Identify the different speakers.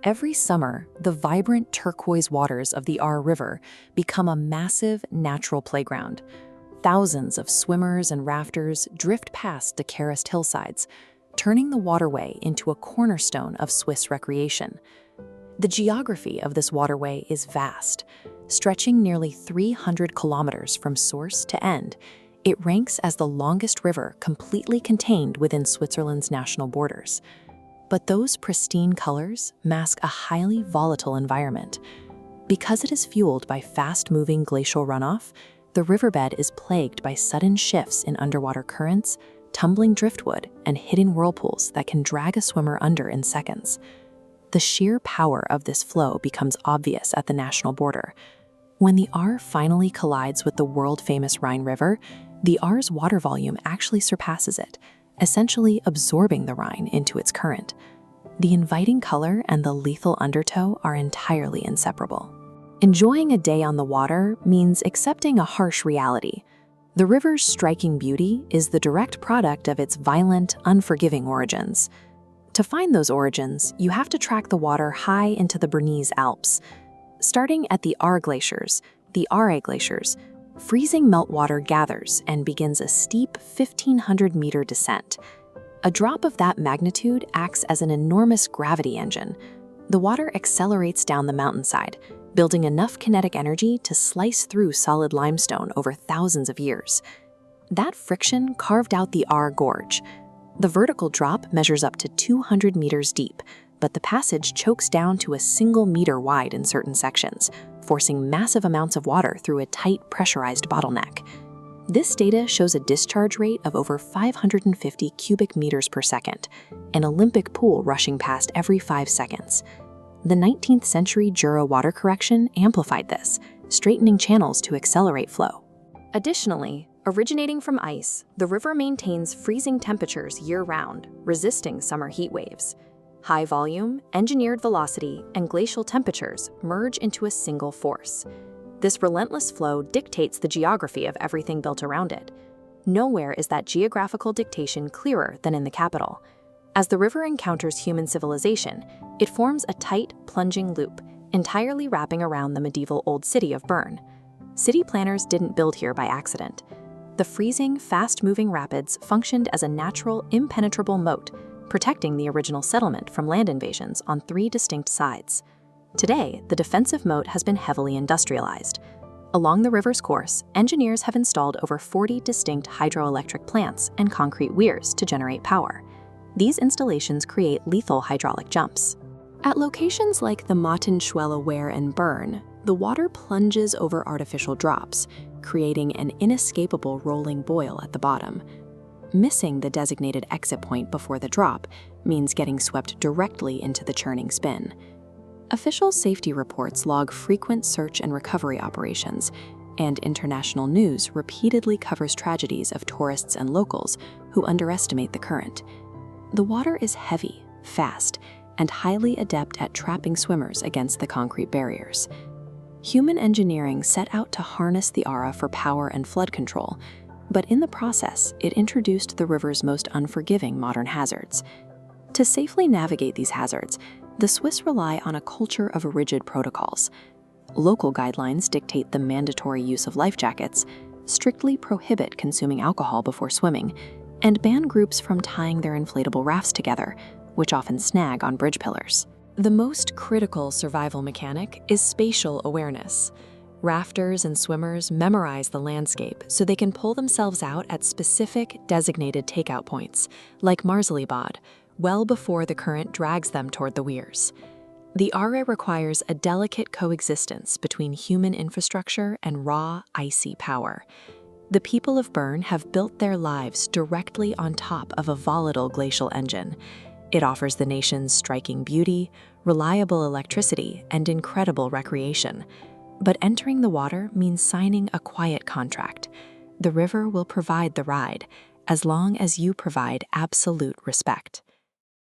Speaker 1: Every summer, the vibrant turquoise waters of the Aare River become a massive natural playground. Thousands of swimmers and rafters drift past terraced hillsides, turning the waterway into a cornerstone of Swiss recreation. The geography of this waterway is vast. Stretching nearly 300 kilometers from source to end, it ranks as the longest river completely contained within Switzerland's national borders. But those pristine colors mask a highly volatile environment. Because it is fueled by fast-moving glacial runoff, the riverbed is plagued by sudden shifts in underwater currents, tumbling driftwood, and hidden whirlpools that can drag a swimmer under in seconds. The sheer power of this flow becomes obvious at the national border. When the Aare finally collides with the world-famous Rhine River, the Aare's water volume actually surpasses it, essentially absorbing the Rhine into its current. The inviting color and the lethal undertow are entirely inseparable. Enjoying a day on the water means accepting a harsh reality. The river's striking beauty is the direct product of its violent, unforgiving origins. To find those origins, you have to track the water high into the Bernese Alps. Starting at the Aare glaciers, the Aare glaciers, freezing meltwater gathers and begins a steep 1,500-meter descent. A drop of that magnitude acts as an enormous gravity engine. The water accelerates down the mountainside, building enough kinetic energy to slice through solid limestone over thousands of years. That friction carved out the Aare Gorge. The vertical drop measures up to 200 meters deep, but the passage chokes down to a single meter wide in certain sections, forcing massive amounts of water through a tight, pressurized bottleneck. This data shows a discharge rate of over 550 cubic meters per second, an Olympic pool rushing past every 5 seconds. The 19th century Jura water correction amplified this, straightening channels to accelerate flow. Additionally, originating from ice, the river maintains freezing temperatures year-round, resisting summer heat waves. High volume, engineered velocity, and glacial temperatures merge into a single force. This relentless flow dictates the geography of everything built around it. Nowhere is that geographical dictation clearer than in the capital. As the river encounters human civilization, it forms a tight, plunging loop, entirely wrapping around the medieval Old City of Bern. City planners didn't build here by accident. The freezing, fast-moving rapids functioned as a natural, impenetrable moat, protecting the original settlement from land invasions on 3 distinct sides. Today, the defensive moat has been heavily industrialized. Along the river's course, engineers have installed over 40 distinct hydroelectric plants and concrete weirs to generate power. These installations create lethal hydraulic jumps. At locations like the Mattenschwelle Wehr in Bern, the water plunges over artificial drops, creating an inescapable rolling boil at the bottom. Missing the designated exit point before the drop means getting swept directly into the churning spin. Official safety reports log frequent search and recovery operations, and international news repeatedly covers tragedies of tourists and locals who underestimate the current. The water is heavy, fast, and highly adept at trapping swimmers against the concrete barriers. Human engineering set out to harness the Aare for power and flood control, but in the process, it introduced the river's most unforgiving modern hazards. To safely navigate these hazards, the Swiss rely on a culture of rigid protocols. Local guidelines dictate the mandatory use of life jackets, strictly prohibit consuming alcohol before swimming, and ban groups from tying their inflatable rafts together, which often snag on bridge pillars. The most critical survival mechanic is spatial awareness. Rafters and swimmers memorize the landscape so they can pull themselves out at specific designated takeout points, like Marselibad, well before the current drags them toward the weirs. The Aare requires a delicate coexistence between human infrastructure and raw, icy power. The people of Bern have built their lives directly on top of a volatile glacial engine. It offers the nation's striking beauty, reliable electricity, and incredible recreation. But entering the water means signing a quiet contract. The river will provide the ride, as long as you provide absolute respect.